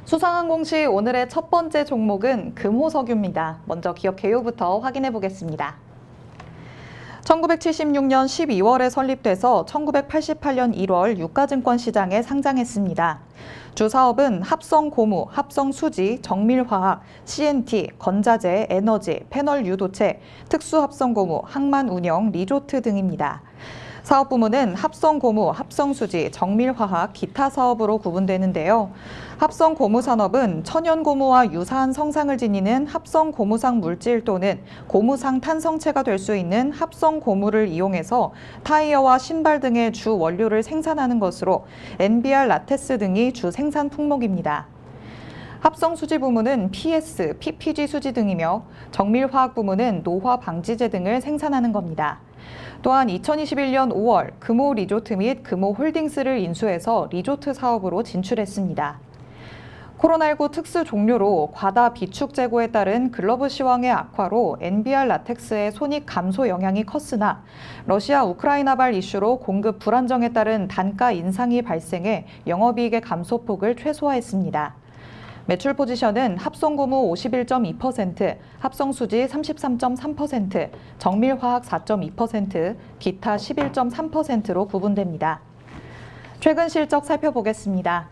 수상항공시 오늘의 첫 번째 종목은 금호석유입니다. 먼저 기업 개요부터 확인해 보겠습니다. 1976년 12월에 설립돼서 1988년 1월 유가증권 시장에 상장했습니다. 주 사업은 합성고무, 합성수지, 정밀화학, CNT, 건자재, 에너지, 패널 유도체, 특수합성고무, 항만 운영, 리조트 등입니다. 사업 부문은 합성고무, 합성수지, 정밀화학, 기타 사업으로 구분되는데요. 합성고무 산업은 천연고무와 유사한 성상을 지니는 합성고무상 물질 또는 고무상 탄성체가 될 수 있는 합성고무를 이용해서 타이어와 신발 등의 주 원료를 생산하는 것으로 NBR 라테스 등이 주 생산 품목입니다. 합성수지 부문은 PS, PPG 수지 등이며 정밀화학 부문은 노화 방지제 등을 생산하는 겁니다. 또한 2021년 5월 금호 리조트 및 금호 홀딩스를 인수해서 리조트 사업으로 진출했습니다. 코로나19 특수 종료로 과다 비축 재고에 따른 글러브 시황의 악화로 NBR 라텍스의 손익 감소 영향이 컸으나 러시아 우크라이나발 이슈로 공급 불안정에 따른 단가 인상이 발생해 영업이익의 감소폭을 최소화했습니다. 매출 포지션은 합성고무 51.2%, 합성수지 33.3%, 정밀화학 4.2%, 기타 11.3%로 구분됩니다. 최근 실적 살펴보겠습니다.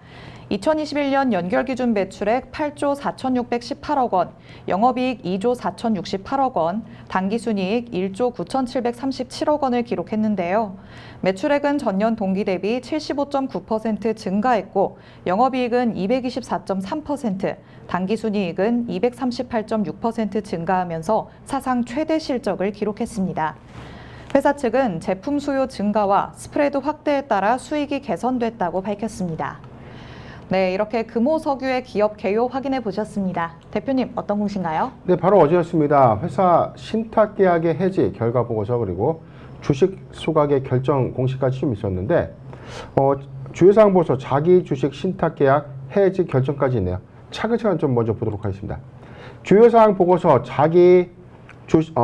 2021년 연결기준 매출액 8조 4,618억 원, 영업이익 2조 4,068억 원, 당기순이익 1조 9,737억 원을 기록했는데요. 매출액은 전년 동기 대비 75.9% 증가했고 영업이익은 224.3%, 당기순이익은 238.6% 증가하면서 사상 최대 실적을 기록했습니다. 회사 측은 제품 수요 증가와 스프레드 확대에 따라 수익이 개선됐다고 밝혔습니다. 네, 이렇게 금호석유의 기업 개요 확인해 보셨습니다. 대표님, 어떤 공시인가요? 네, 바로 어제였습니다. 회사 신탁계약의 해지 결과 보고서 그리고 주식 소각의 결정 공시까지 좀 있었는데 주요사항 보고서 자기 주식 신탁계약 해지 결정까지 있네요. 차근차근 좀 먼저 보도록 하겠습니다. 주요사항 보고서 자기 주식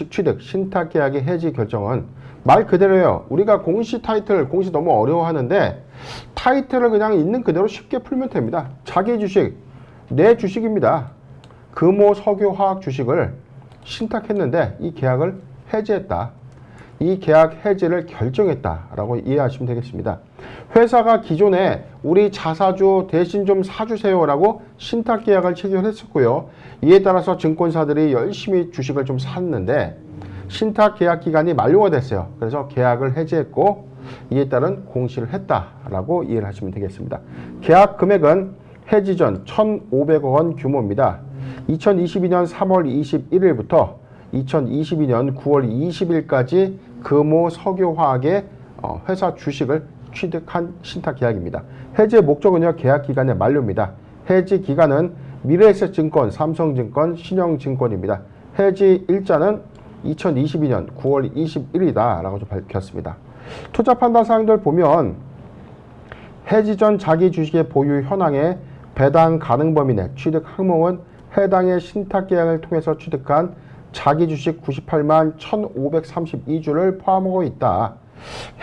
취득 신탁계약의 해지 결정은 말 그대로예요. 우리가 공시 타이틀, 공시 너무 어려워하는데 타이틀을 그냥 있는 그대로 쉽게 풀면 됩니다. 자기 주식, 내 주식입니다. 금호석유화학 주식을 신탁했는데 이 계약을 해지했다. 이 계약 해지를 결정했다라고 이해하시면 되겠습니다. 회사가 기존에 우리 자사주 대신 좀 사주세요라고 신탁 계약을 체결했었고요. 이에 따라서 증권사들이 열심히 주식을 좀 샀는데 신탁 계약 기간이 만료가 됐어요. 그래서 계약을 해지했고 이에 따른 공시를 했다라고 이해를 하시면 되겠습니다. 계약 금액은 해지 전 1,500억 원 규모입니다. 2022년 3월 21일부터 2022년 9월 20일까지 금호석유화학의 회사 주식을 취득한 신탁 계약입니다. 해지의 목적은요, 계약 기간의 만료입니다. 해지 기간은 미래에셋증권, 삼성증권, 신영증권입니다. 해지 일자는 2022년 9월 20일이다 라고 좀 밝혔습니다. 투자 판단 사항들 보면 해지 전 자기 주식의 보유 현황의 배당 가능 범위 내 취득 항목은 해당의 신탁 계약을 통해서 취득한 자기 주식 98만 1,532주를 포함하고 있다.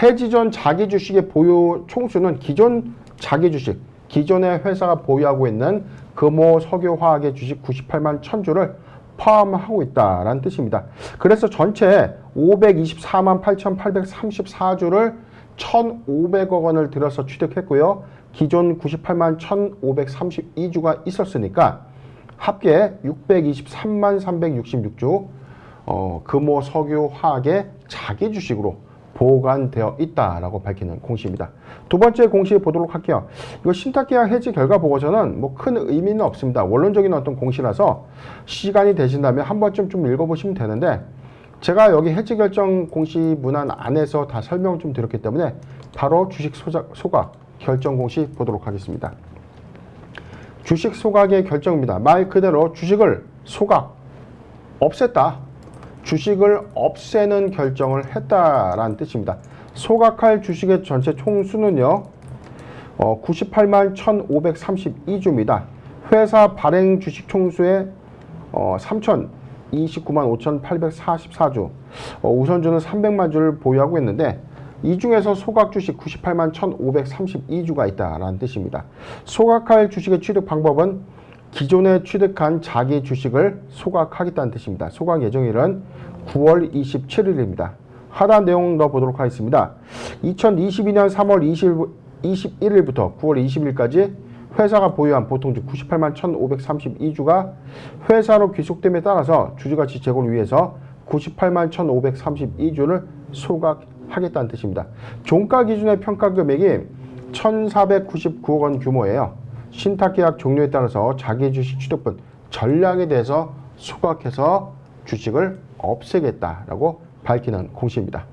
해지 전 자기 주식의 보유 총수는 기존 자기 주식, 기존의 회사가 보유하고 있는 금호석유화학의 주식 98만 1,000주를 포함하고 있다라는 뜻입니다. 그래서 전체 524만 8,834주를 1,500억 원을 들여서 취득했고요. 기존 98만 1,532주가 있었으니까 합계 623만 366주 금호석유화학의 자기 주식으로 보관되어 있다라고 밝히는 공시입니다. 두 번째 공시 보도록 할게요. 이거 신탁계약 해지 결과 보고서는 뭐 큰 의미는 없습니다. 원론적인 어떤 공시라서 시간이 되신다면 한 번쯤 좀 읽어보시면 되는데 제가 여기 해지 결정 공시 문안 안에서 다 설명 좀 드렸기 때문에 바로 주식 소각 결정 공시 보도록 하겠습니다. 주식 소각의 결정입니다. 말 그대로 주식을 소각, 없앴다. 주식을 없애는 결정을 했다라는 뜻입니다. 소각할 주식의 전체 총수는요, 98만 1,532주입니다. 회사 발행 주식 총수의 3,029만 5,844주, 우선주는 300만 주를 보유하고 있는데 이 중에서 소각 주식 98만 1,532주가 있다라는 뜻입니다. 소각할 주식의 취득 방법은 기존에 취득한 자기 주식을 소각하겠다는 뜻입니다. 소각 예정일은 9월 27일입니다. 하단 내용 넣어보도록 하겠습니다. 2022년 3월 21일부터 9월 20일까지 회사가 보유한 보통주 98만 1,532주가 회사로 귀속됨에 따라서 주주가치 제고를 위해서 98만 1,532주를 소각하겠다는 뜻입니다. 종가 기준의 평가 금액이 1,499억 원 규모예요. 신탁계약 종료에 따라서 자기 주식 취득분 전량에 대해서 소각해서 주식을 없애겠다라고 밝히는 공시입니다.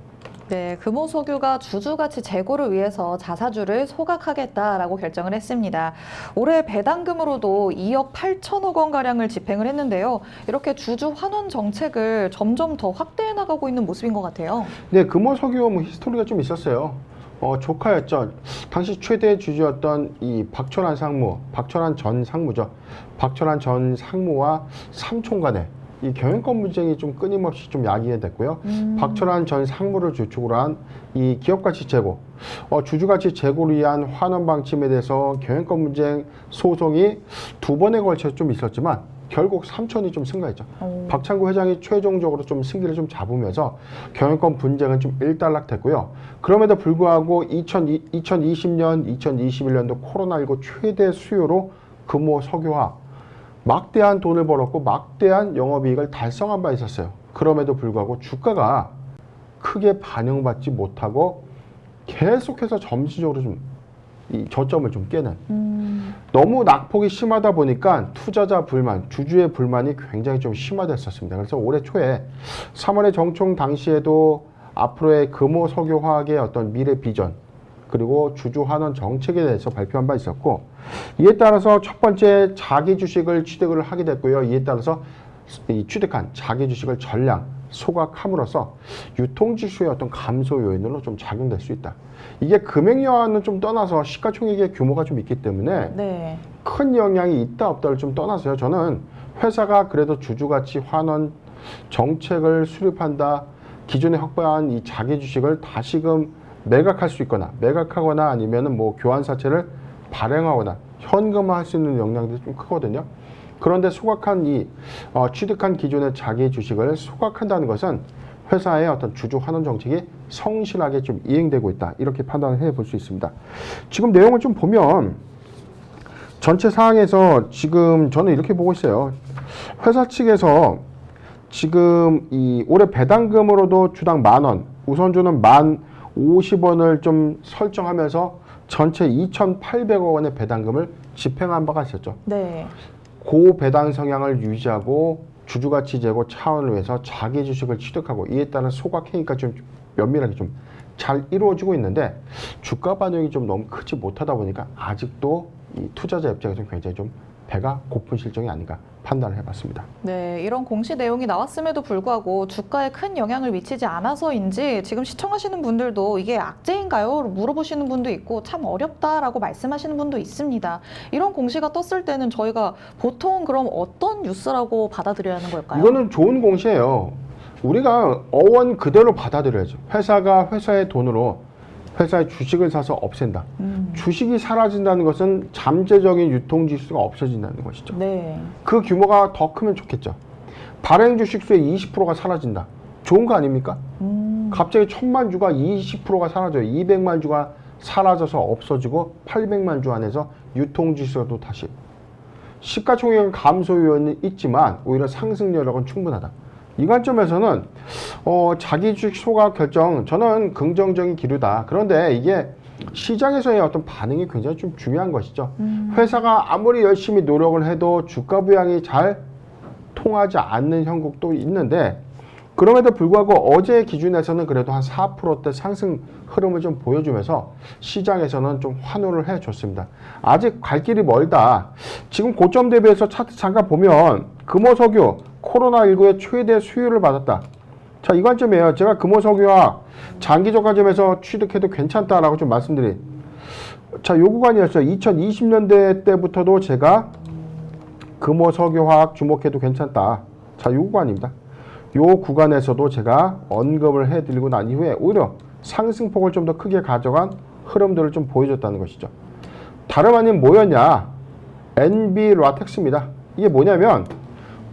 네, 금호석유가 주주가치 제고를 위해서 자사주를 소각하겠다라고 결정을 했습니다. 올해 배당금으로도 2억 8천억 원가량을 집행을 했는데요. 이렇게 주주 환원 정책을 점점 더 확대해 나가고 있는 모습인 것 같아요. 네, 금호석유 뭐 히스토리가 좀 있었어요. 조카였죠. 당시 최대 주주였던 이 박철환 전 상무죠. 박철환 전 상무와 삼촌 간에 이 경영권 분쟁이 좀 끊임없이 좀 야기가 됐고요. 박철환 전 상무를 주축으로 한 이 기업가치 제고, 주주가치 제고를 위한 환원 방침에 대해서 경영권 분쟁 소송이 2번에 걸쳐 좀 있었지만 결국 삼촌이 좀 승가했죠. 박창구 회장이 최종적으로 좀 승기를 좀 잡으면서 경영권 분쟁은 좀 일단락됐고요. 그럼에도 불구하고 2020년, 2021년도 코로나19 최대 수요로 금호석유화 막대한 돈을 벌었고 막대한 영업이익을 달성한 바 있었어요. 그럼에도 불구하고 주가가 크게 반영받지 못하고 계속해서 점진적으로 좀 이 저점을 좀 깨는 너무 낙폭이 심하다 보니까 투자자 불만, 주주의 불만이 굉장히 좀 심화됐었습니다. 그래서 올해 초에 3월에 정총 당시에도 앞으로의 금호석유화학의 어떤 미래 비전 그리고 주주 환원 정책에 대해서 발표한 바 있었고 이에 따라서 첫 번째 자기 주식을 취득을 하게 됐고요. 이에 따라서 이 취득한 자기 주식을 전량 소각함으로써 유통지수의 어떤 감소 요인으로 좀 작용될 수 있다. 이게 금액 여하는 좀 떠나서 시가총액의 규모가 좀 있기 때문에 네. 큰 영향이 있다 없다를 좀 떠나서요. 저는 회사가 그래도 주주가치 환원 정책을 수립한다. 기존에 확보한 이 자기 주식을 다시금 매각할 수 있거나 매각하거나 아니면은 뭐 교환사채를 발행하거나 현금화할 수 있는 영향들이 좀 크거든요. 그런데 소각한 취득한 기존의 자기 주식을 소각한다는 것은 회사의 어떤 주주 환원 정책이 성실하게 좀 이행되고 있다. 이렇게 판단을 해 볼 수 있습니다. 지금 내용을 좀 보면 전체 사항에서 지금 저는 이렇게 보고 있어요. 회사 측에서 지금 이 올해 배당금으로도 주당 10,000원, 우선주는 1,050원을 좀 설정하면서 전체 2,800억 원의 배당금을 집행한 바가 있었죠. 네. 고배당 성향을 유지하고 주주가치 제고 차원을 위해서 자기 주식을 취득하고 이에 따른 소각 행위가 좀 면밀하게 좀 잘 이루어지고 있는데 주가 반영이 좀 너무 크지 못하다 보니까 아직도 이 투자자 입장에서 굉장히 좀 배가 고픈 실정이 아닌가 판단을 해봤습니다. 네, 이런 공시 내용이 나왔음에도 불구하고 주가에 큰 영향을 미치지 않아서인지 지금 시청하시는 분들도 이게 악재인가요? 물어보시는 분도 있고 참 어렵다라고 말씀하시는 분도 있습니다. 이런 공시가 떴을 때는 저희가 보통 그럼 어떤 뉴스라고 받아들여야 하는 걸까요? 이거는 좋은 공시예요. 우리가 어원 그대로 받아들여야죠. 회사가 회사의 돈으로 회사의 주식을 사서 없앤다. 주식이 사라진다는 것은 잠재적인 유통지수가 없어진다는 것이죠. 네. 그 규모가 더 크면 좋겠죠. 발행 주식수의 20%가 사라진다. 좋은 거 아닙니까? 갑자기 1,000만 주가 20%가 사라져요. 200만 주가 사라져서 없어지고 800만 주 안에서 유통지수도 다시. 시가총액은 감소 요인은 있지만 오히려 상승 여력은 충분하다. 이 관점에서는 자기 주식 소각 결정 저는 긍정적인 기류다. 그런데 이게 시장에서의 어떤 반응이 굉장히 좀 중요한 것이죠. 회사가 아무리 열심히 노력을 해도 주가 부양이 잘 통하지 않는 형국도 있는데 그럼에도 불구하고 어제 기준에서는 그래도 한 4%대 상승 흐름을 좀 보여주면서 시장에서는 좀 환호를 해줬습니다. 아직 갈 길이 멀다. 지금 고점 대비해서 차트 잠깐 보면 금호석유 코로나19의 최대 수요를 받았다. 자, 이 관점이에요. 제가 금호석유와 장기적 관점에서 취득해도 괜찮다라고 좀 말씀드린. 자, 요 구간이었어요. 2020년대 때부터도 제가 금호석유화학 주목해도 괜찮다. 자, 요 구간입니다. 요 구간에서도 제가 언급을 해드리고 난 이후에 오히려 상승폭을 좀 더 크게 가져간 흐름들을 좀 보여줬다는 것이죠. 다름 아닌 뭐였냐? NB 라텍스입니다. 이게 뭐냐면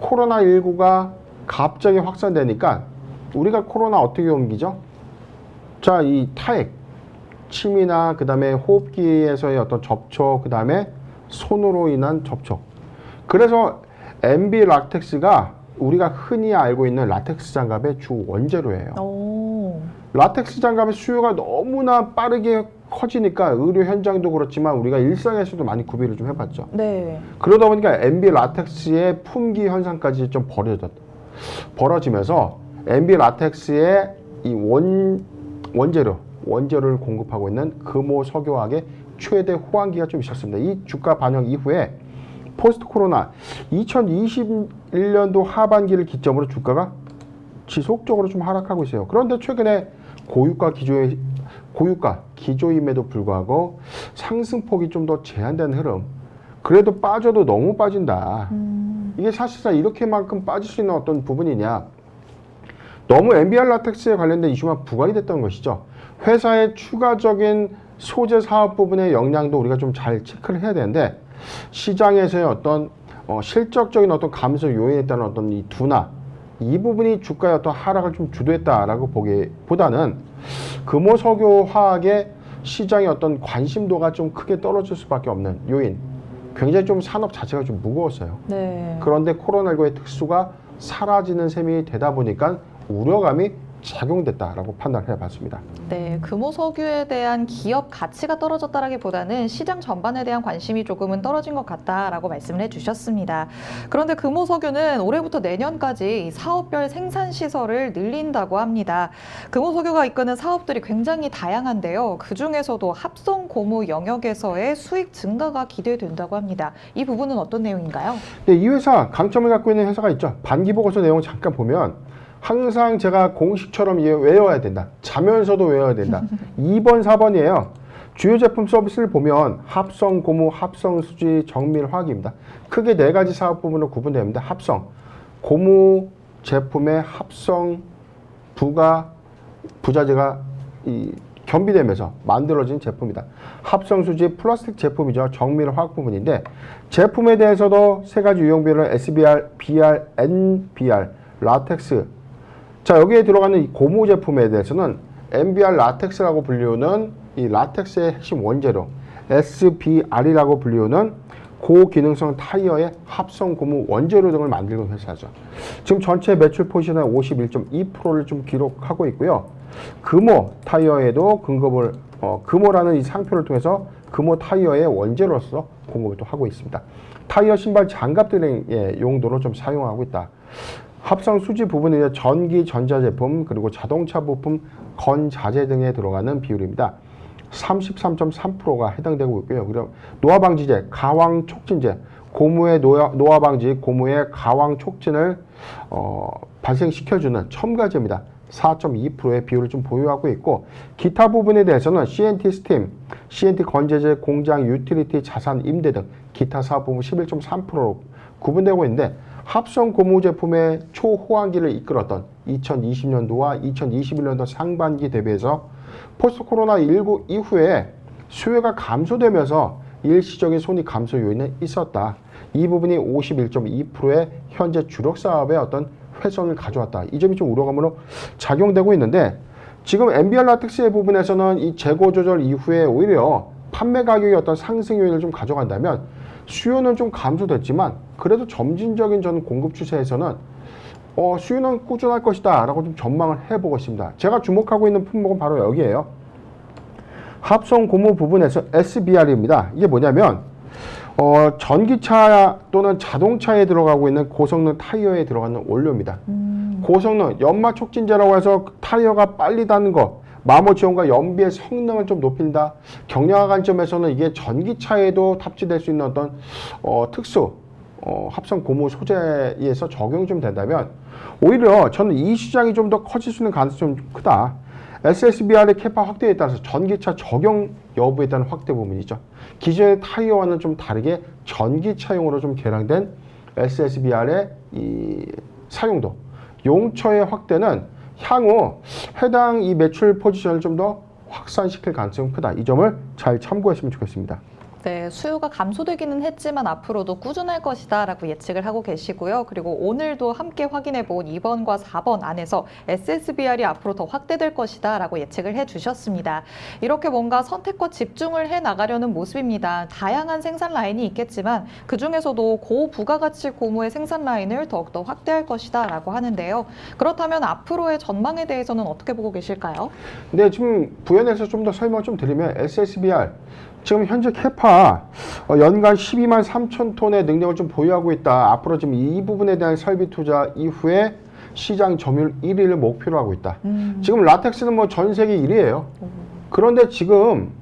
코로나19가 갑자기 확산되니까 우리가 코로나 어떻게 옮기죠? 자, 이 타액, 침이나 그 다음에 호흡기에서의 어떤 접촉, 그 다음에 손으로 인한 접촉. 그래서 NB 라텍스가 우리가 흔히 알고 있는 라텍스 장갑의 주 원재료예요. 오. 라텍스 장갑의 수요가 너무나 빠르게 커지니까 의료 현장도 그렇지만 우리가 일상에서도 많이 구비를 좀 해봤죠. 네. 그러다 보니까 NB 라텍스의 품귀 현상까지 좀 벌어지면서 NB 라텍스의 이 원재료를 공급하고 있는 금호 석유화학의 최대 호황기가 좀 있었습니다. 이 주가 반영 이후에 포스트 코로나 2021년도 하반기를 기점으로 주가가 지속적으로 좀 하락하고 있어요. 그런데 최근에 고유가 기조임에도 불구하고 상승폭이 좀 더 제한된 흐름. 그래도 빠져도 너무 빠진다. 이게 사실상 이렇게만큼 빠질 수 있는 어떤 부분이냐. 너무 NBR 라텍스에 관련된 이슈만 부각이 됐던 것이죠. 회사의 추가적인 소재 사업 부분의 역량도 우리가 좀 잘 체크를 해야 되는데 시장에서의 어떤 실적적인 어떤 감소 요인에 따른 어떤 이 둔화 이 부분이 주가의 어떤 하락을 좀 주도했다라고 보기보다는 금호석유화학의 시장의 어떤 관심도가 좀 크게 떨어질 수밖에 없는 요인. 굉장히 좀 산업 자체가 좀 무거웠어요. 네. 그런데 코로나19의 특수가 사라지는 셈이 되다 보니까 우려감이 작용됐다라고 판단을 해봤습니다. 네, 금호석유에 대한 기업 가치가 떨어졌다라기보다는 시장 전반에 대한 관심이 조금은 떨어진 것 같다라고 말씀을 해주셨습니다. 그런데 금호석유는 올해부터 내년까지 사업별 생산 시설을 늘린다고 합니다. 금호석유가 이끄는 사업들이 굉장히 다양한데요. 그 중에서도 합성 고무 영역에서의 수익 증가가 기대된다고 합니다. 이 부분은 어떤 내용인가요? 네, 이 회사 강점을 갖고 있는 회사가 있죠. 반기보고서 내용 잠깐 보면. 항상 제가 공식처럼 외워야 된다. 자면서도 외워야 된다. 2번, 4번이에요. 주요 제품 서비스를 보면 합성, 고무, 합성, 수지, 정밀, 화학입니다. 크게 4가지 사업 부분으로 구분됩니다. 합성, 고무 제품의 합성, 부자재가 겸비되면서 만들어진 제품이다. 합성, 수지, 플라스틱 제품이죠. 정밀, 화학 부분인데 제품에 대해서도 3가지 유형별로 SBR, BR, NBR, 라텍스 자, 여기에 들어가는 이 고무 제품에 대해서는 NBR 라텍스라고 불리우는 이 라텍스의 핵심 원재료, SBR이라고 불리우는 고기능성 타이어의 합성 고무 원재료 등을 만들고 있는 회사죠. 지금 전체 매출 포지션의 51.2%를 좀 기록하고 있고요. 금호 타이어에도 금호라는 이 상표를 통해서 금호 타이어의 원재료로서 공급을 또 하고 있습니다. 타이어 신발 장갑 등의 용도로 좀 사용하고 있다. 합성 수지 부분은 전기, 전자제품, 그리고 자동차 부품, 건자재 등에 들어가는 비율입니다. 33.3%가 해당되고 있고요. 그리고 노화방지제, 가왕촉진제, 고무의 노화방지, 고무의 가왕촉진을 발생시켜주는 첨가제입니다. 4.2%의 비율을 좀 보유하고 있고 기타 부분에 대해서는 CNT 스팀, CNT 건재제, 공장, 유틸리티, 자산, 임대 등 기타 사업 부분 11.3%로 구분되고 있는데 합성 고무 제품의 초호황기를 이끌었던 2020년도와 2021년도 상반기 대비해서 포스트 코로나19 이후에 수요가 감소되면서 일시적인 손익 감소 요인은 있었다. 이 부분이 51.2%의 현재 주력 사업의 어떤 훼손을 가져왔다. 이 점이 좀 우려감으로 작용되고 있는데 지금 NBR 라텍스의 부분에서는 이 재고 조절 이후에 오히려 판매 가격의 어떤 상승 요인을 좀 가져간다면 수요는 좀 감소됐지만 그래도 점진적인 전 공급 추세에서는 수요는 꾸준할 것이다 라고 좀 전망을 해보고 있습니다. 제가 주목하고 있는 품목은 바로 여기에요. 합성 고무 부분에서 SBR입니다. 이게 뭐냐면 전기차 또는 자동차에 들어가고 있는 고성능 타이어에 들어가는 원료입니다. 고성능 연마 촉진제라고 해서 타이어가 빨리 닿는 거 마모 지원과 연비의 성능을 좀 높인다. 경량화 관점에서는 이게 전기차에도 탑재될 수 있는 어떤 특수 합성 고무 소재에서 적용이 좀 된다면 오히려 저는 이 시장이 좀 더 커질 수 있는 가능성이 좀 크다. SSBR의 캐파 확대에 따라서 전기차 적용 여부에 따른 확대 부분이죠. 기존의 타이어와는 좀 다르게 전기차용으로 좀 개량된 SSBR의 이 사용도, 용처의 확대는 향후 해당 이 매출 포지션을 좀 더 확산시킬 가능성이 크다. 이 점을 잘 참고했으면 좋겠습니다. 네, 수요가 감소되기는 했지만 앞으로도 꾸준할 것이다라고 예측을 하고 계시고요. 그리고 오늘도 함께 확인해 본 2번과 4번 안에서 SSBR이 앞으로 더 확대될 것이다라고 예측을 해주셨습니다. 이렇게 뭔가 선택과 집중을 해 나가려는 모습입니다. 다양한 생산 라인이 있겠지만 그 중에서도 고부가가치 고무의 생산 라인을 더욱더 확대할 것이다라고 하는데요. 그렇다면 앞으로의 전망에 대해서는 어떻게 보고 계실까요? 네, 지금 부연해서 좀 더 설명을 좀 드리면 SSBR 지금 현재 캐파 연간 12만 3천 톤의 능력을 좀 보유하고 있다. 앞으로 지금 이 부분에 대한 설비 투자 이후에 시장 점유율 1위를 목표로 하고 있다. 지금 라텍스는 뭐 전 세계 1위예요. 그런데 지금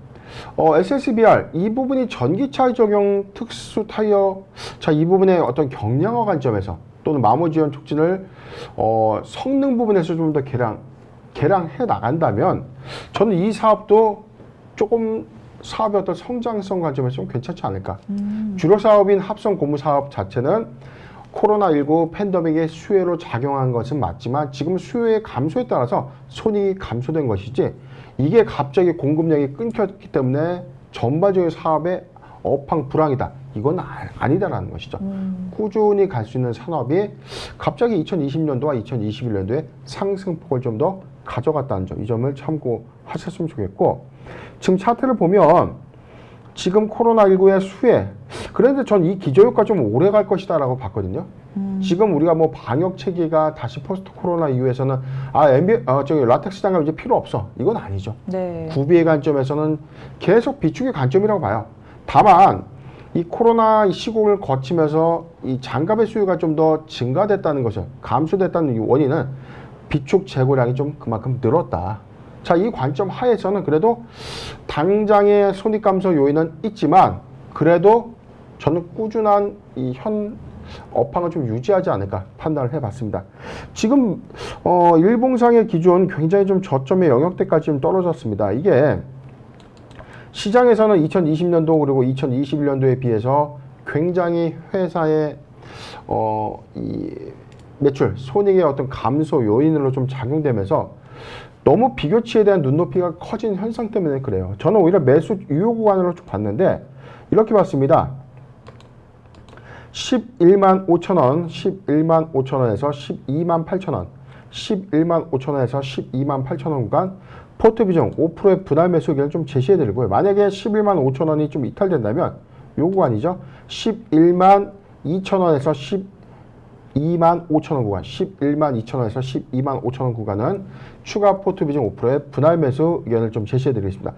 SSBR 이 부분이 전기차 적용 특수 타이어 자 이 부분의 어떤 경량화 관점에서 또는 마모 지원 촉진을 성능 부분에서 좀 더 개량해 나간다면 저는 이 사업도 조금 사업의 어떤 성장성 관점에서 좀 괜찮지 않을까. 주력 사업인 합성 고무 사업 자체는 코로나19 팬데믹의 수혜로 작용한 것은 맞지만 지금 수요의 감소에 따라서 손익이 감소된 것이지 이게 갑자기 공급량이 끊겼기 때문에 전반적인 사업의 업황 불황이다. 이건 아니다라는 것이죠. 꾸준히 갈 수 있는 산업이 갑자기 2020년도와 2021년도에 상승폭을 좀 더 가져갔다는 점, 이 점을 참고하셨으면 좋겠고 지금 차트를 보면 지금 코로나19의 수혜 그런데 전 이 기저효과 좀 오래 갈 것이다 라고 봤거든요. 지금 우리가 뭐 방역 체계가 다시 포스트 코로나 이후에서는 라텍스 장갑 이제 필요 없어. 이건 아니죠. 네. 구비의 관점에서는 계속 비축의 관점이라고 봐요. 다만 이 코로나 시국을 거치면서 이 장갑의 수요가 좀 더 증가됐다는 것은 감소됐다는 이 원인은 비축 재고량이 좀 그만큼 늘었다. 자, 이 관점 하에서는 그래도 당장의 손익 감소 요인은 있지만 그래도 저는 꾸준한 이 현 업황을 좀 유지하지 않을까 판단을 해봤습니다. 지금 일봉상의 기준 굉장히 좀 저점의 영역대까지 좀 떨어졌습니다. 이게 시장에서는 2020년도 그리고 2021년도에 비해서 굉장히 회사의 이 매출, 손익의 어떤 감소 요인으로 좀 작용되면서 너무 비교치에 대한 눈높이가 커진 현상 때문에 그래요. 저는 오히려 매수 유효 구간으로 좀 봤는데 이렇게 봤습니다. 11만 5천 원, 11만 5천 원에서 12만 8천 원, 11만 5천 원에서 12만 8천 원 구간 포트 비중 5%의 분할 매수 의견을 좀 제시해 드리고요. 만약에 11만 5천 원이 좀 이탈된다면 요 구간이죠. 11만 2천 원에서 12만 5천 원 구간, 11만 2천 원에서 12만 5천 원 구간은 추가 포트 비중 5%의 분할 매수 의견을 좀 제시해 드리겠습니다.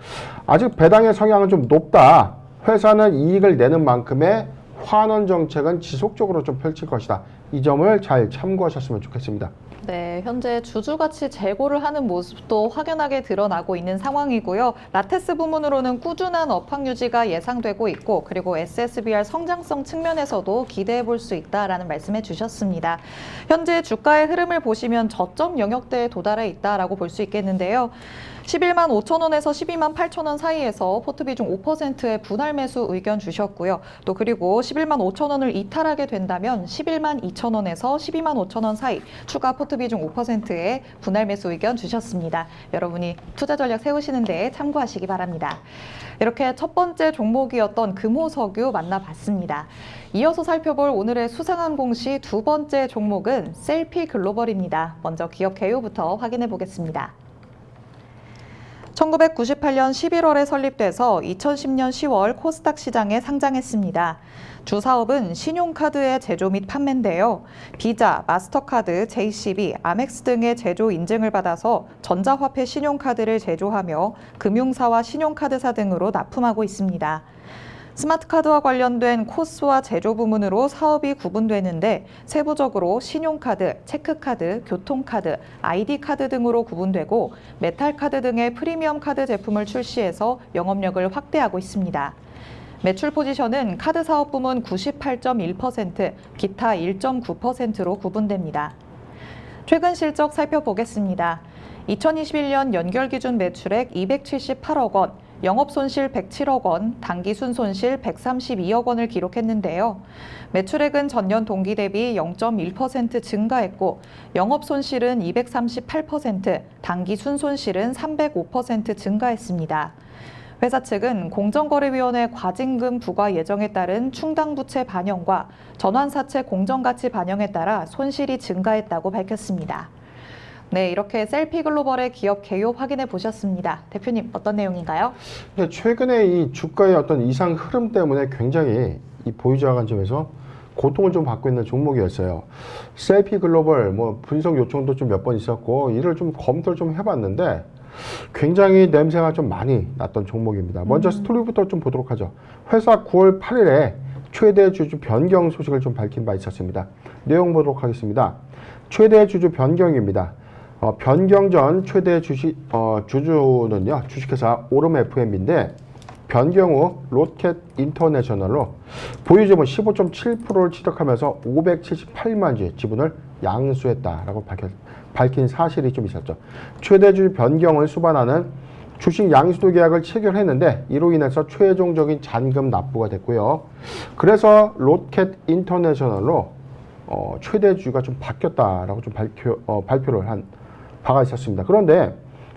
아직 배당의 성향은 좀 높다. 회사는 이익을 내는 만큼의 환원 정책은 지속적으로 좀 펼칠 것이다. 이 점을 잘 참고하셨으면 좋겠습니다. 네, 현재 주주가치 재고를 하는 모습도 확연하게 드러나고 있는 상황이고요. 라테스 부문으로는 꾸준한 업황 유지가 예상되고 있고 그리고 SSBR 성장성 측면에서도 기대해 볼 수 있다라는 말씀해 주셨습니다. 현재 주가의 흐름을 보시면 저점 영역대에 도달해 있다라고 볼 수 있겠는데요. 11만 5천 원에서 12만 8천 원 사이에서 포트 비중 5%의 분할 매수 의견 주셨고요. 또 그리고 11만 5천 원을 이탈하게 된다면 11만 2천 원에서 12만 5천 원 사이 추가 포트 비중 5%의 분할 매수 의견 주셨습니다. 여러분이 투자 전략 세우시는데 참고하시기 바랍니다. 이렇게 첫 번째 종목이었던 금호석유 만나봤습니다. 이어서 살펴볼 오늘의 수상한 공시 두 번째 종목은 셀피 글로벌입니다. 먼저 기업 개요부터 확인해 보겠습니다. 1998년 11월에 설립돼서 2010년 10월 코스닥 시장에 상장했습니다. 주 사업은 신용카드의 제조 및 판매인데요. 비자, 마스터카드, JCB, 아멕스 등의 제조 인증을 받아서 전자화폐 신용카드를 제조하며 금융사와 신용카드사 등으로 납품하고 있습니다. 스마트카드와 관련된 코스와 제조 부문으로 사업이 구분되는데 세부적으로 신용카드, 체크카드, 교통카드, ID카드 등으로 구분되고 메탈카드 등의 프리미엄 카드 제품을 출시해서 영업력을 확대하고 있습니다. 매출 포지션은 카드 사업 부문 98.1%, 기타 1.9%로 구분됩니다. 최근 실적 살펴보겠습니다. 2021년 연결 기준 매출액 278억 원, 영업손실 107억 원, 당기순손실 132억 원을 기록했는데요. 매출액은 전년 동기 대비 0.1% 증가했고 영업손실은 238%, 당기순손실은 305% 증가했습니다. 회사 측은 공정거래위원회 과징금 부과 예정에 따른 충당부채 반영과 전환사채 공정가치 반영에 따라 손실이 증가했다고 밝혔습니다. 네, 이렇게 셀피글로벌의 기업 개요 확인해 보셨습니다. 대표님, 어떤 내용인가요? 근데 최근에 이 주가의 어떤 이상 흐름 때문에 굉장히 이 보유자 관점에서 고통을 좀 받고 있는 종목이었어요. 셀피글로벌 뭐 분석 요청도 좀 몇 번 있었고 이를 좀 검토를 좀 해봤는데 굉장히 냄새가 좀 많이 났던 종목입니다. 먼저 스토리부터 좀 보도록 하죠. 회사 9월 8일에 최대 주주 변경 소식을 좀 밝힌 바 있었습니다. 내용 보도록 하겠습니다. 최대 주주 변경입니다. 변경 전 최대 주주는요, 주식회사 오름 FM인데 변경 후 로켓 인터내셔널로 보유지분 15.7%를 취득하면서 578만 주의 지분을 양수했다라고 밝힌 사실이 좀 있었죠. 최대 주주 변경을 수반하는 주식 양수도 계약을 체결했는데 이로 인해서 최종적인 잔금 납부가 됐고요. 그래서 로켓 인터내셔널로 최대 주주가 좀 바뀌었다라고 좀 발표를 한 바가 있었습니다. 그런데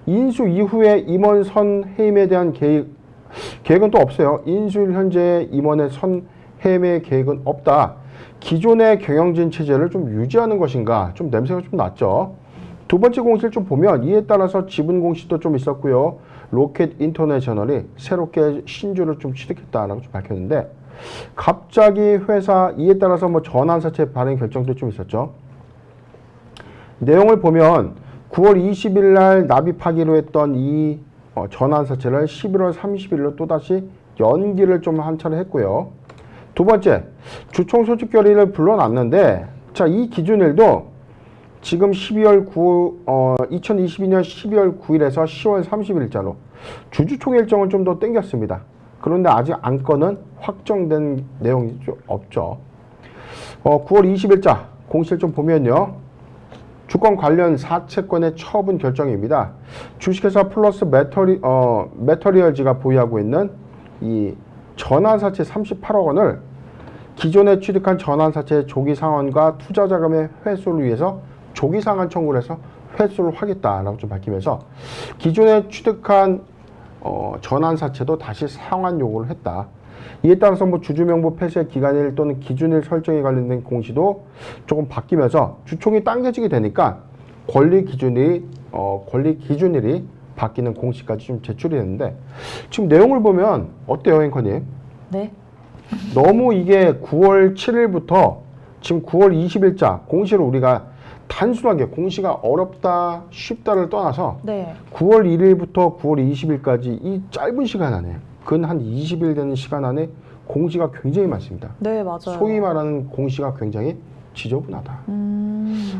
인수 이후에 임원 선해임에 대한 계획은 또 없어요. 인수일 현재 임원의 선해임의 계획은 없다. 기존의 경영진 체제를 좀 유지하는 것인가? 좀 냄새가 좀 났죠. 두 번째 공시를 좀 보면 이에 따라서 지분 공시도 좀 있었고요. 로켓 인터내셔널이 새롭게 신주를 좀 취득했다라고 좀 밝혔는데 갑자기 회사 이에 따라서 뭐 전환사채 발행 결정도 좀 있었죠. 내용을 보면 9월 20일 날 납입하기로 했던 이 전환사채를 11월 30일로 또다시 연기를 좀 한 차례 했고요. 두 번째, 주총 소집 결의를 불러놨는데 자, 이 기준일도 지금 2022년 12월 9일에서 10월 30일자로 주주총회 일정을 좀 더 땡겼습니다. 그런데 아직 안건은 확정된 내용이 좀 없죠. 9월 20일자 공시를 좀 보면요. 주권 관련 사채권의 처분 결정입니다. 주식회사 플러스 메터리얼즈가 보유하고 있는 이 전환사채 38억 원을 기존에 취득한 전환사채 조기상환과 투자자금의 회수를 위해서 조기상환 청구를 해서 회수를 하겠다라고 좀 밝히면서 기존에 취득한 전환사채도 다시 상환 요구를 했다. 이에 따라서 뭐 주주명부 폐쇄 기간일 또는 기준일 설정에 관련된 공시도 조금 바뀌면서 주총이 당겨지게 되니까 권리 기준일이 바뀌는 공시까지 좀 제출이 됐는데 지금 내용을 보면 어때요, 앵커님? 네. 너무 이게 9월 7일부터 지금 9월 20일자 공시를 우리가 단순하게 공시가 어렵다 쉽다를 떠나서 네. 9월 1일부터 9월 20일까지 이 짧은 시간 안에 근 한 20일 되는 시간 안에 공시가 굉장히 많습니다. 네, 맞아요. 소위 말하는 공시가 굉장히 지저분하다.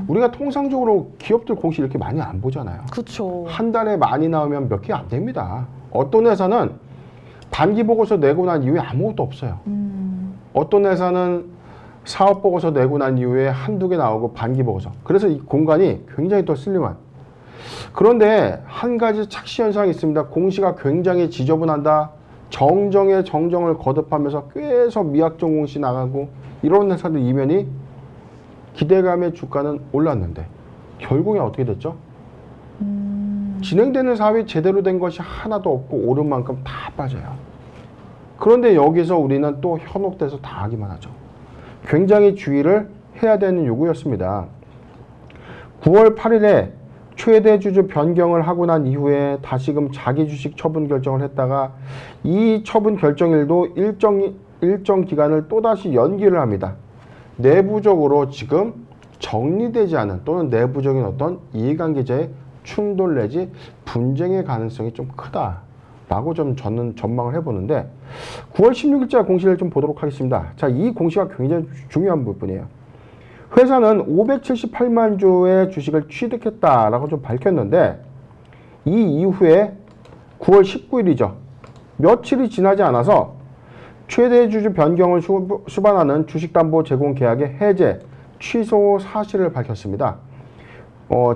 우리가 통상적으로 기업들 공시 이렇게 많이 안 보잖아요. 그쵸. 한 달에 많이 나오면 몇 개 안 됩니다. 어떤 회사는 반기 보고서 내고 난 이후에 아무것도 없어요. 어떤 회사는 사업 보고서 내고 난 이후에 한두 개 나오고 반기 보고서. 그래서 이 공간이 굉장히 또 슬림한. 그런데 한 가지 착시 현상이 있습니다. 공시가 굉장히 지저분한다. 정정에 정정을 거듭하면서 계속 미확정 공시 나가고 이런 회사들 이면이 기대감의 주가는 올랐는데 결국에 어떻게 됐죠? 진행되는 사업이 제대로 된 것이 하나도 없고 오른 만큼 다 빠져요. 그런데 여기서 우리는 또 현혹돼서 다 하기만 하죠. 굉장히 주의를 해야 되는 요구였습니다. 9월 8일에 최대 주주 변경을 하고 난 이후에 다시금 자기 주식 처분 결정을 했다가 이 처분 결정일도 일정 기간을 또다시 연기를 합니다. 내부적으로 지금 정리되지 않은 또는 내부적인 어떤 이해관계자의 충돌 내지 분쟁의 가능성이 좀 크다라고 좀 저는 전망을 해보는데 9월 16일자 공시를 좀 보도록 하겠습니다. 자, 이 공시가 굉장히 중요한 부분이에요. 회사는 578만 주의 주식을 취득했다라고 좀 밝혔는데 이 이후에 9월 19일이죠. 며칠이 지나지 않아서 최대 주주 변경을 수반하는 주식담보 제공 계약의 해제, 취소 사실을 밝혔습니다.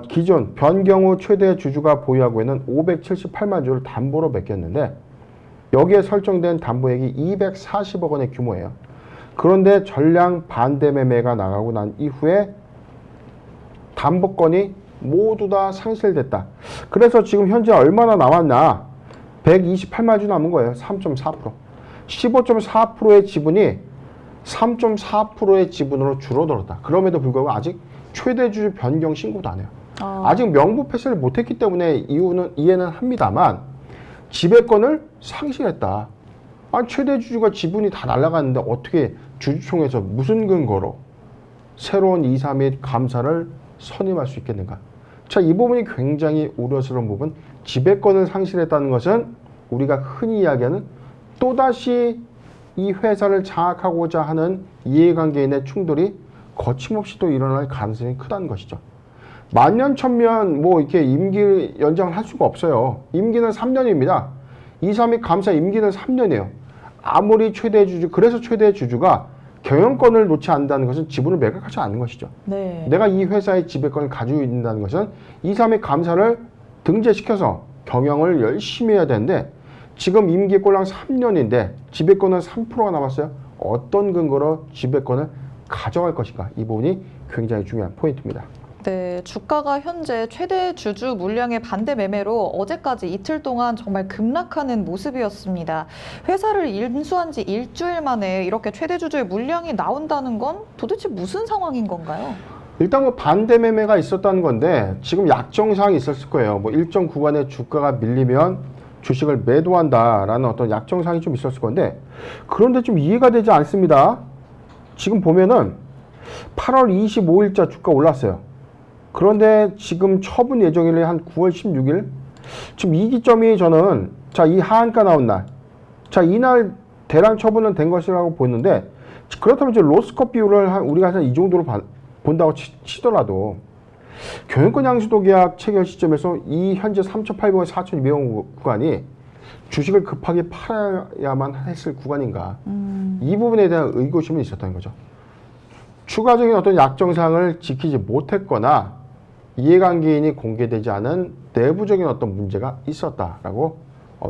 기존 변경 후 최대 주주가 보유하고 있는 578만 주를 담보로 맡겼는데 여기에 설정된 담보액이 240억 원의 규모예요. 그런데 전량 반대 매매가 나가고 난 이후에 담보권이 모두 다 상실됐다. 그래서 지금 현재 얼마나 남았나? 128만 주 남은 거예요. 3.4%. 15.4%의 지분이 3.4%의 지분으로 줄어들었다. 그럼에도 불구하고 아직 최대주주 변경 신고도 안 해요. 아직 명부 패스를 못했기 때문에 이해는 합니다만 지배권을 상실했다. 아니, 최대주주가 지분이 다 날아갔는데 어떻게 주주총회에서 무슨 근거로 새로운 이사 및 감사를 선임할 수 있겠는가? 자, 이 부분이 굉장히 우려스러운 부분. 지배권을 상실했다는 것은 우리가 흔히 이야기하는 또다시 이 회사를 장악하고자 하는 이해관계인의 충돌이 거침없이 또 일어날 가능성이 크다는 것이죠. 만년 천면 뭐 이렇게 임기 연장을 할 수가 없어요. 임기는 3년입니다. 이사 및 감사 임기는 3년이에요. 아무리 최대주주, 그래서 최대주주가 경영권을 놓지 않는다는 것은 지분을 매각하지 않는 것이죠. 네. 내가 이 회사의 지배권을 가지고 있다는 것은 이사 및 감사를 등재시켜서 경영을 열심히 해야 되는데 지금 임기 꼴랑 3년인데 지배권은 3%가 남았어요. 어떤 근거로 지배권을 가져갈 것인가? 이 부분이 굉장히 중요한 포인트입니다. 네, 주가가 현재 최대 주주 물량의 반대 매매로 어제까지 이틀 동안 정말 급락하는 모습이었습니다. 회사를 인수한 지 일주일 만에 이렇게 최대 주주의 물량이 나온다는 건 도대체 무슨 상황인 건가요? 일단 뭐 반대 매매가 있었다는 건데 지금 약정사항이 있었을 거예요. 뭐 일정 구간에 주가가 밀리면 주식을 매도한다라는 어떤 약정사항이 좀 있었을 건데 그런데 좀 이해가 되지 않습니다. 지금 보면은 8월 25일자 주가 올랐어요. 그런데 지금 처분 예정일이 한 9월 16일? 지금 이 기점이 저는 자, 이 하한가 나온 날. 자, 이날 대량 처분은 된 것이라고 보는데 그렇다면 이제 로스컵 비율을 우리가 한 이 정도로 본다고 치더라도 경영권 양수도 계약 체결 시점에서 이 현재 3,800원, 4,200원 구간이 주식을 급하게 팔아야만 했을 구간인가. 이 부분에 대한 의구심이 있었다는 거죠. 추가적인 어떤 약정사항을 지키지 못했거나 이해관계인이 공개되지 않은 내부적인 어떤 문제가 있었다라고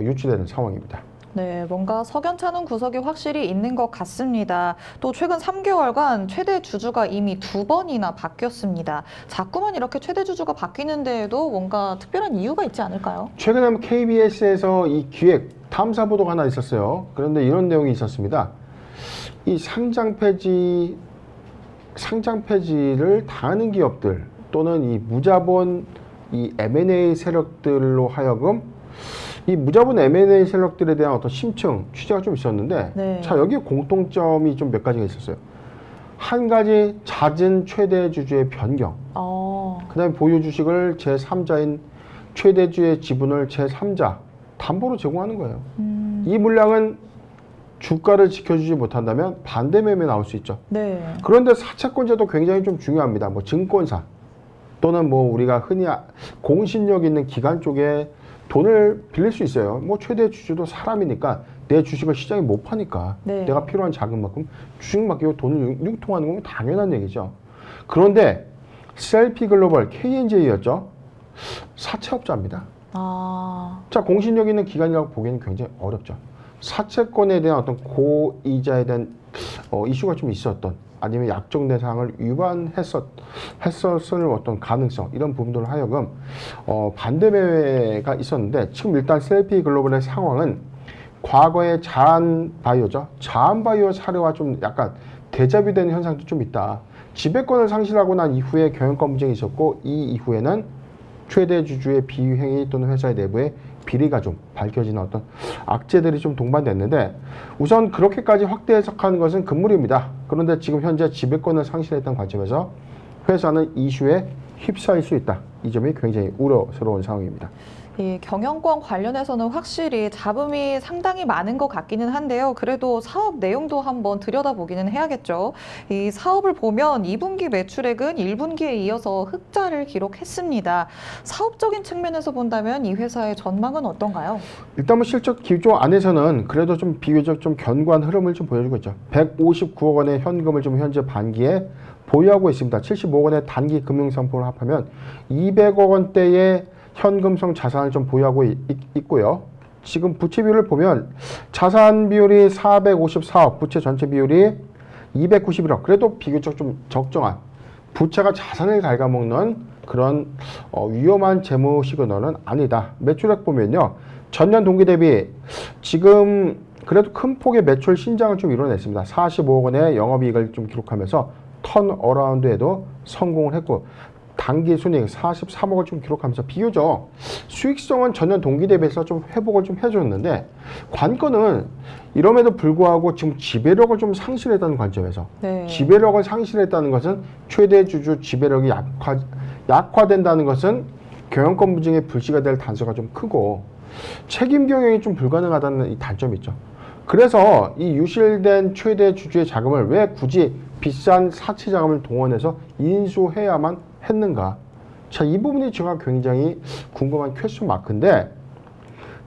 유추되는 상황입니다. 네, 뭔가 석연찮은 구석이 확실히 있는 것 같습니다. 또 최근 3개월간 최대 주주가 이미 2번이나 바뀌었습니다. 자꾸만 이렇게 최대 주주가 바뀌는 데에도 뭔가 특별한 이유가 있지 않을까요? 최근에 KBS에서 이 기획 탐사 보도가 하나 있었어요. 그런데 이런 내용이 있었습니다. 이 상장 폐지를 당하는 기업들 또는 이 무자본 이 M&A 세력들로 하여금 이 무자본 M&A 세력들에 대한 어떤 심층 취재가 좀 있었는데 네. 자, 여기에 공통점이 좀 몇 가지가 있었어요. 한 가지 잦은 최대 주주의 변경, 그 다음에 보유 주식을 제3자인 최대주의 지분을 제3자 담보로 제공하는 거예요. 이 물량은 주가를 지켜주지 못한다면 반대 매매 나올 수 있죠. 네. 그런데 사채권자도 굉장히 좀 중요합니다. 뭐 증권사 또는 뭐 우리가 흔히 공신력 있는 기관 쪽에 돈을 빌릴 수 있어요. 뭐 최대 주주도 사람이니까 내 주식을 시장에 못 파니까 네. 내가 필요한 자금만큼 주식 맡기고 돈을 융통하는 건 당연한 얘기죠. 그런데 셀피 글로벌 KNJ였죠. 사채업자입니다. 자, 공신력 있는 기관이라고 보기에는 굉장히 어렵죠. 사채권에 대한 어떤 고이자에 대한 이슈가 좀 있었던 아니면 약정된 사항을 위반했었을 어떤 가능성 이런 부분들을 하여금 반대 매매가 있었는데 지금 일단 셀피 글로벌의 상황은 과거의 자한바이오죠. 자한바이오 사례와 좀 약간 대자비 되는 현상도 좀 있다. 지배권을 상실하고 난 이후에 경영권 분쟁이 있었고 이 이후에는 최대 주주의 비행위 또는 회사의 내부에 비리가 좀 밝혀지는 어떤 악재들이 좀 동반됐는데 우선 그렇게까지 확대 해석하는 것은 금물입니다. 그런데 지금 현재 지배권을 상실했던 관점에서 회사는 이슈에 휩싸일 수 있다. 이 점이 굉장히 우려스러운 상황입니다. 이 경영권 관련해서는 확실히 잡음이 상당히 많은 것 같기는 한데요. 그래도 사업 내용도 한번 들여다보기는 해야겠죠. 이 사업을 보면 2분기 매출액은 1분기에 이어서 흑자를 기록했습니다. 사업적인 측면에서 본다면 이 회사의 전망은 어떤가요? 일단 뭐 실적 기조 안에서는 그래도 좀 비교적 좀 견고한 흐름을 좀 보여주고 있죠. 159억 원의 현금을 좀 현재 반기에 보유하고 있습니다. 75억 원의 단기 금융상품을 합하면 200억 원대의 현금성 자산을 좀 보유하고 있고요. 지금 부채 비율을 보면 자산 비율이 454억, 부채 전체 비율이 291억. 그래도 비교적 좀 적정한, 부채가 자산을 갉아먹는 그런 위험한 재무 시그널은 아니다. 매출액 보면요, 전년 동기 대비 지금 그래도 큰 폭의 매출 신장을 좀 이뤄냈습니다. 45억 원의 영업이익을 좀 기록하면서 턴어라운드에도 성공을 했고, 당기 순이익 43억을 좀 기록하면서 비교적 수익성은 전년 동기 대비해서 좀 회복을 좀 해줬는데, 관건은 이럼에도 불구하고 지금 지배력을 좀 상실했다는 관점에서, 네. 지배력을 상실했다는 것은 최대 주주 지배력이 약화된다는 것은 경영권 부증의 불씨가 될 단서가 좀 크고, 책임 경영이 좀 불가능하다는 이 단점이 있죠. 그래서 이 유실된 최대 주주의 자금을 왜 굳이 비싼 사채 자금을 동원해서 인수해야만 했는가? 자, 이 부분이 제가 굉장히 궁금한 퀘스천 마크인데,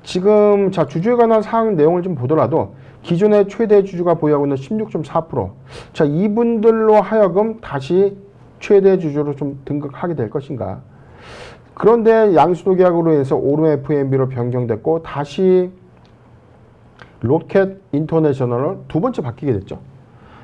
지금 자, 주주에 관한 사항 내용을 좀 보더라도 기존의 최대 주주가 보유하고 있는 16.4%, 자, 이분들로 하여금 다시 최대 주주로 좀 등극하게 될 것인가? 그런데 양수도 계약으로 인해서 오름 FMB로 변경됐고, 다시 로켓 인터내셔널로 두 번째 바뀌게 됐죠.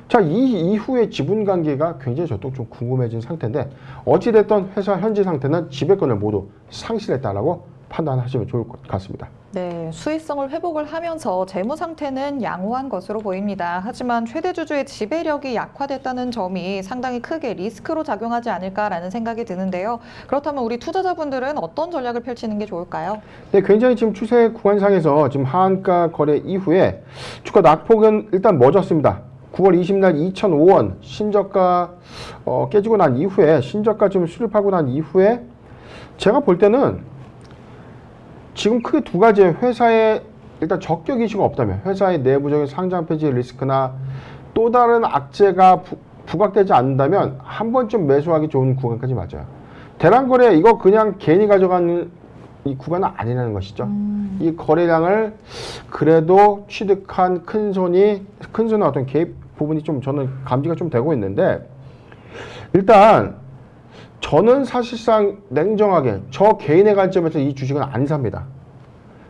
자, 이 이후의 지분 관계가 굉장히 저도 좀 궁금해진 상태인데, 어찌됐든 회사 현재 상태는 지배권을 모두 상실했다라고 판단하시면 좋을 것 같습니다. 네, 수익성을 회복을 하면서 재무 상태는 양호한 것으로 보입니다. 하지만 최대 주주의 지배력이 약화됐다는 점이 상당히 크게 리스크로 작용하지 않을까라는 생각이 드는데요. 그렇다면 우리 투자자분들은 어떤 전략을 펼치는 게 좋을까요? 네, 굉장히 지금 추세 구간상에서 지금 하한가 거래 이후에 주가 낙폭은 일단 멎었습니다. 9월 20일 2,005원 신저가 깨지고 난 이후에, 신저가 좀 수립하고 난 이후에 제가 볼 때는 지금 크게 두 가지, 회사에 일단 적격 이슈가 없다면, 회사의 내부적인 상장 폐지 리스크나 또 다른 악재가 부각되지 않는다면 한 번쯤 매수하기 좋은 구간까지 맞아요. 대란거래 이거 그냥 괜히 가져가는 이 구간은 아니라는 것이죠. 이 거래량을 그래도 취득한 큰손의 어떤 개입 부분이 좀 저는 감지가 좀 되고 있는데, 일단 저는 사실상 냉정하게 저 개인의 관점에서 이 주식은 안 삽니다.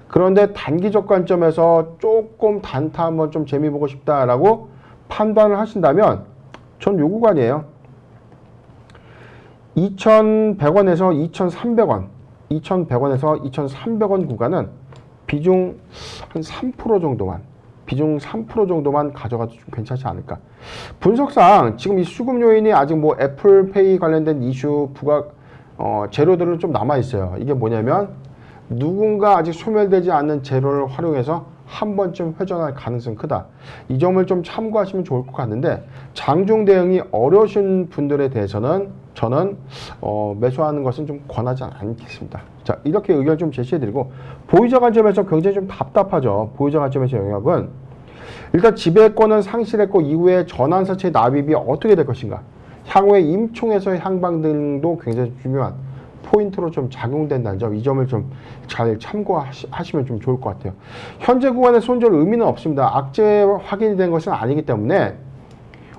그런데 단기적 관점에서 조금 단타 한번 좀 재미 보고 싶다라고 판단을 하신다면 전 요 구간이에요. 2,100원에서 2,300원, 2,100원에서 2,300원 구간은 비중 한 3% 정도만, 비중 3% 정도만 가져가도 좀 괜찮지 않을까. 분석상 지금 이 수급 요인이 아직 뭐 애플페이 관련된 이슈 부각 재료들은 좀 남아 있어요. 이게 뭐냐면 누군가 아직 소멸되지 않는 재료를 활용해서 한 번쯤 회전할 가능성이 크다. 이 점을 좀 참고하시면 좋을 것 같는데, 장중 대응이 어려우신 분들에 대해서는 저는 매수하는 것은 좀 권하지 않겠습니다. 자, 이렇게 의견을 좀 제시해드리고, 보유자 관점에서 굉장히 좀 답답하죠. 보유자 관점에서 영역은 일단 지배권은 상실했고 이후에 전환사채 납입이 어떻게 될 것인가, 향후에 임총에서의 향방 등도 굉장히 중요한 포인트로 좀 작용된다는 점, 이 점을 좀 잘 참고하시면 좀 좋을 것 같아요. 현재 구간의 손절 의미는 없습니다. 악재 확인이 된 것은 아니기 때문에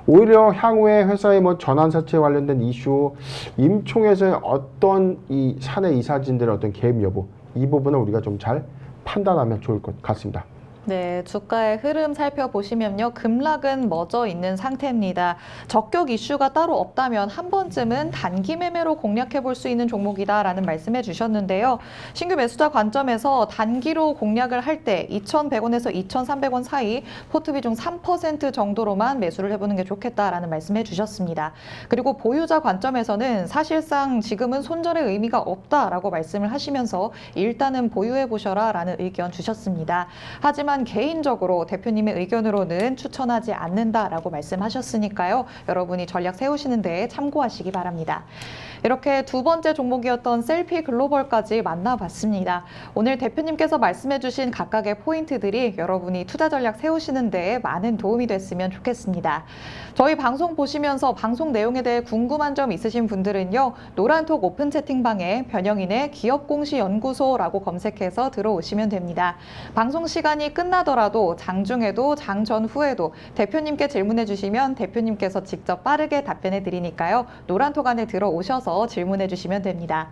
오히려 향후에 회사의 뭐 전환사채 관련된 이슈, 임총에서의 어떤 이 사내 이사진들의 어떤 개입 여부, 이 부분을 우리가 좀 잘 판단하면 좋을 것 같습니다. 네, 주가의 흐름 살펴보시면요, 급락은 멎어 있는 상태입니다. 적격 이슈가 따로 없다면 한 번쯤은 단기 매매로 공략해 볼 수 있는 종목이다라는 말씀해 주셨는데요. 신규 매수자 관점에서 단기로 공략을 할 때 2,100원에서 2,300원 사이 포트 비중 3% 정도로만 매수를 해보는 게 좋겠다라는 말씀해 주셨습니다. 그리고 보유자 관점에서는 사실상 지금은 손절의 의미가 없다라고 말씀을 하시면서 일단은 보유해 보셔라라는 의견 주셨습니다. 하지만 개인적으로 대표님의 의견으로는 추천하지 않는다라고 말씀하셨으니까요. 여러분이 전략 세우시는 데 참고하시기 바랍니다. 이렇게 두 번째 종목이었던 셀피 글로벌까지 만나봤습니다. 오늘 대표님께서 말씀해주신 각각의 포인트들이 여러분이 투자 전략 세우시는 데 많은 도움이 됐으면 좋겠습니다. 저희 방송 보시면서 방송 내용에 대해 궁금한 점 있으신 분들은요, 노란톡 오픈 채팅방에 변영인의 기업공시연구소라고 검색해서 들어오시면 됩니다. 방송 시간이 끝나더라도 장중에도 장 전후에도 대표님께 질문해 주시면 대표님께서 직접 빠르게 답변해 드리니까요, 노란톡 안에 들어오셔서 질문해 주시면 됩니다.